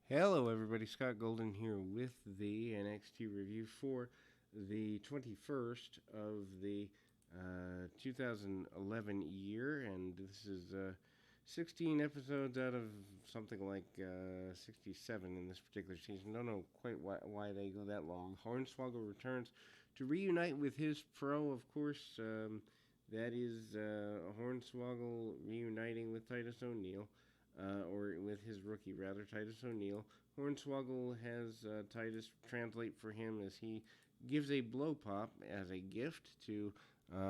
Hello, everybody. Scott Golden here with the NXT review for the 21st of the 2011 year, and this is 16 episodes out of something like 67 in this particular season. Don't know quite why they go that long. Hornswoggle returns to reunite with his pro, of course. That is Hornswoggle reuniting with Titus O'Neil or with his rookie rather, Titus O'Neil. Hornswoggle has Titus translate for him as he gives a blow pop as a gift to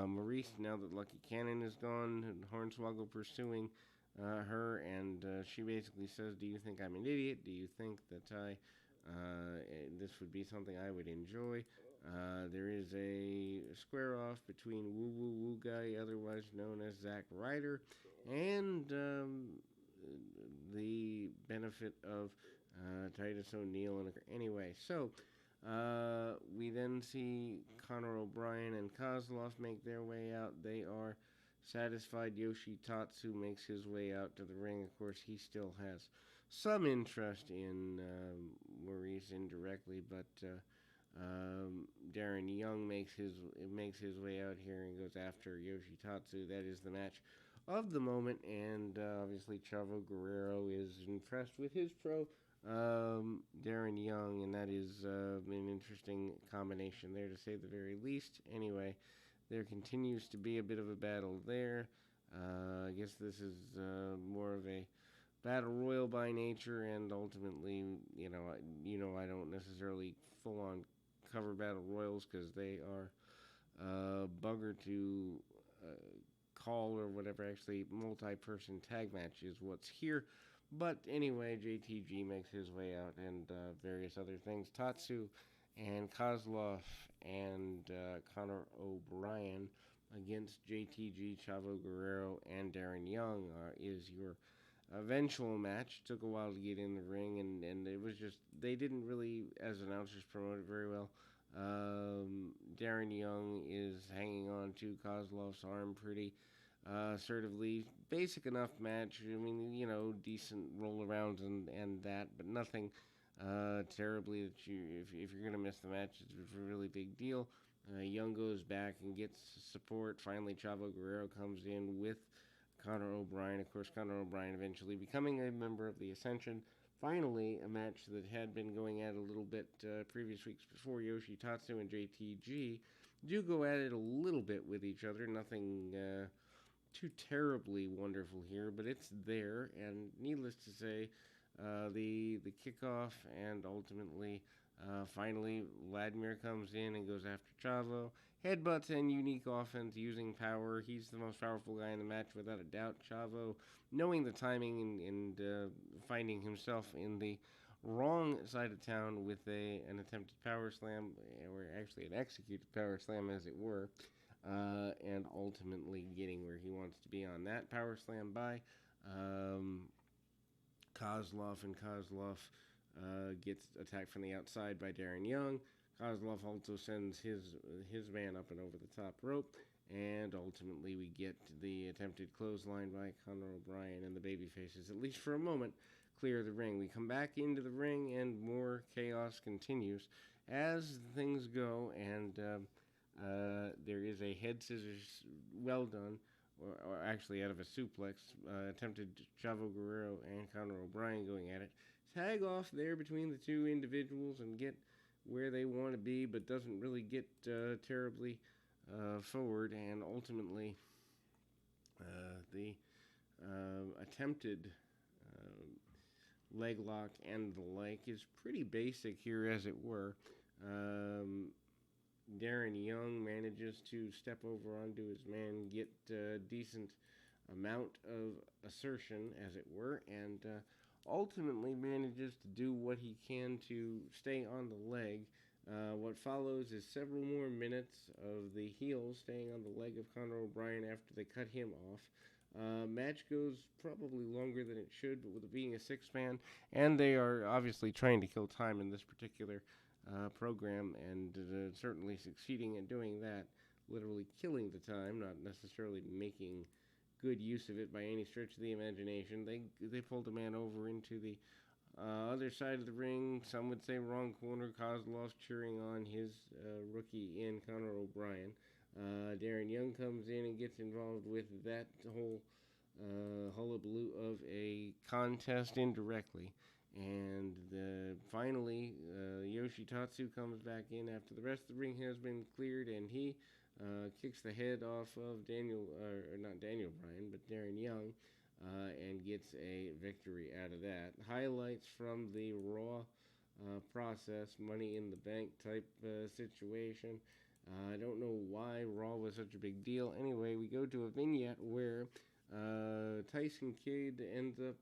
Maurice now that Lucky Cannon is gone. And Hornswoggle pursuing her, and she basically says, "Do you think I'm an idiot? Do you think that this would be something I would enjoy?" There is a square off between Woo Woo Woo Guy, otherwise known as Zack Ryder, and the benefit of Titus O'Neil. Anyway, so we then see Connor O'Brien and Kozlov make their way out. They are satisfied. Yoshi Tatsu makes his way out to the ring. Of course, he still has some interest in Maurice indirectly, but Darren Young makes his way out here and goes after Yoshi Tatsu. That is the match of the moment, and obviously Chavo Guerrero is impressed with his pro, Darren Young, and that is an interesting combination there, to say the very least. Anyway, there continues to be a bit of a battle there. I guess this is more of a battle royal by nature, and ultimately, I don't necessarily full on cover battle royals because they are bugger to call or whatever. Actually, multi-person tag match is what's here. But anyway, JTG makes his way out, and various other things. Tatsu and Kozlov and Connor O'Brien against JTG, Chavo Guerrero, and Darren Young is your eventual match. Took a while to get in the ring, and it was just, they didn't really, as announcers, promote it very well. Darren Young is hanging on to Kozlov's arm pretty assertively. Basic enough match. I mean, decent roll arounds and that, but nothing terribly that if you're gonna miss the match, it's a really big deal. Young goes back and gets support. Finally, Chavo Guerrero comes in with Connor O'Brien. Of course, Connor O'Brien eventually becoming a member of the Ascension. Finally, a match that had been going at a little bit previous weeks before. Yoshi Tatsu and JTG do go at it a little bit with each other. Nothing too terribly wonderful here, but it's there. And needless to say, the kickoff and ultimately, finally, Vladimir comes in and goes after Chavo. Headbutts and unique offense using power. He's the most powerful guy in the match without a doubt. Chavo, knowing the timing and finding himself in the wrong side of town with an attempted power slam, or actually an executed power slam, as it were, and ultimately getting where he wants to be on that power slam by Kozlov, and Kozlov gets attacked from the outside by Darren Young. Kozlov also sends his man up and over the top rope, and ultimately we get the attempted clothesline by Conor O'Brien, and the babyfaces, at least for a moment, clear the ring. We come back into the ring, and more chaos continues as things go, and there is a head scissors, well done, or actually out of a suplex, attempted Chavo Guerrero and Conor O'Brien going at it. Tag off there between the two individuals and get where they want to be, but doesn't really get terribly forward, and ultimately the attempted leg lock and the like is pretty basic here, as it were. Darren Young manages to step over onto his man, get a decent amount of assertion, as it were, and ultimately manages to do what he can to stay on the leg. What follows is several more minutes of the heels staying on the leg of Conor O'Brien after they cut him off. Match goes probably longer than it should, but with it being a six-man, and they are obviously trying to kill time in this particular program, and certainly succeeding in doing that, literally killing the time, not necessarily making good use of it by any stretch of the imagination. They pulled a man over into the Other side of the ring, some would say wrong corner. Kozlov cheering on his rookie in Conor O'Brien. Darren Young comes in and gets involved with that whole hullabaloo of a contest indirectly. And finally, Yoshitatsu comes back in after the rest of the ring has been cleared, and he kicks the head off of or not Daniel Bryan, but Darren Young, and gets a victory out of that. Highlights from the Raw process, Money in the Bank type situation. I don't know why Raw was such a big deal. Anyway, we go to a vignette where Tyson Kidd ends up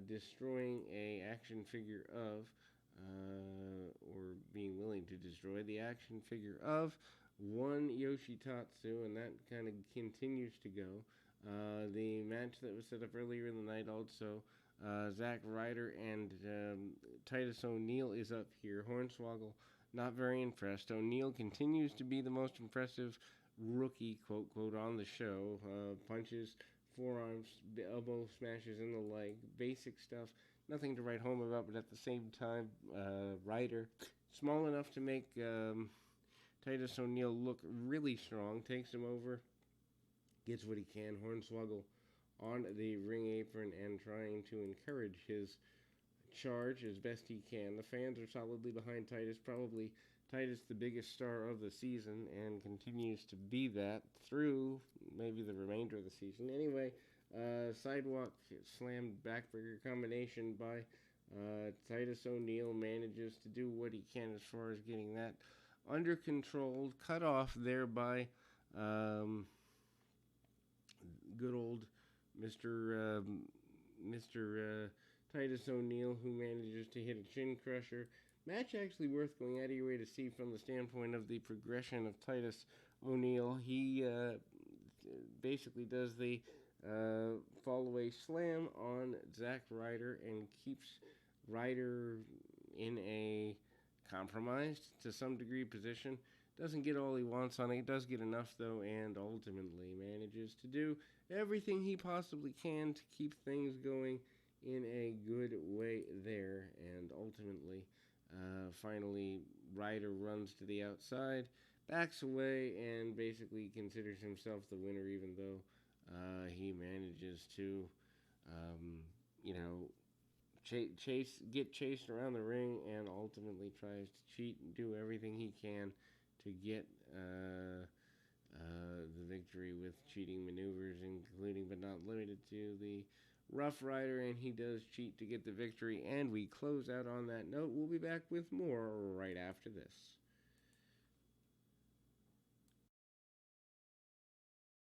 destroying a action figure of, or being willing to destroy the action figure of one Yoshitatsu, and that kind of continues to go. The match that was set up earlier in the night also, Zack Ryder and Titus O'Neil is up here. Hornswoggle not very impressed. O'Neil continues to be the most impressive rookie, quote, quote, on the show. Punches, forearms, elbow smashes in the leg, basic stuff, nothing to write home about, but at the same time, Ryder, small enough to make Titus O'Neil look really strong, takes him over, gets what he can. Hornswoggle on the ring apron and trying to encourage his charge as best he can. The fans are solidly behind Titus, probably Titus the biggest star of the season, and continues to be that through maybe the remainder of the season. Anyway, sidewalk slam backbreaker combination by Titus O'Neil manages to do what he can as far as getting that under control, cut off there by good old Mr. Titus O'Neil, who manages to hit a chin crusher. Match actually worth going out of your way to see from the standpoint of the progression of Titus O'Neil. He basically does the fall-away slam on Zack Ryder and keeps Ryder in a compromised, to some degree, position. Doesn't get all he wants on it, does get enough, though, and ultimately manages to do everything he possibly can to keep things going in a good way there, and ultimately, finally, Ryder runs to the outside, backs away, and basically considers himself the winner, even though he manages to, get chased around the ring, and ultimately tries to cheat and do everything he can to get the victory with cheating maneuvers, including but not limited to the Rough Rider, and he does cheat to get the victory, and we close out on that note. We'll be back with more right after this.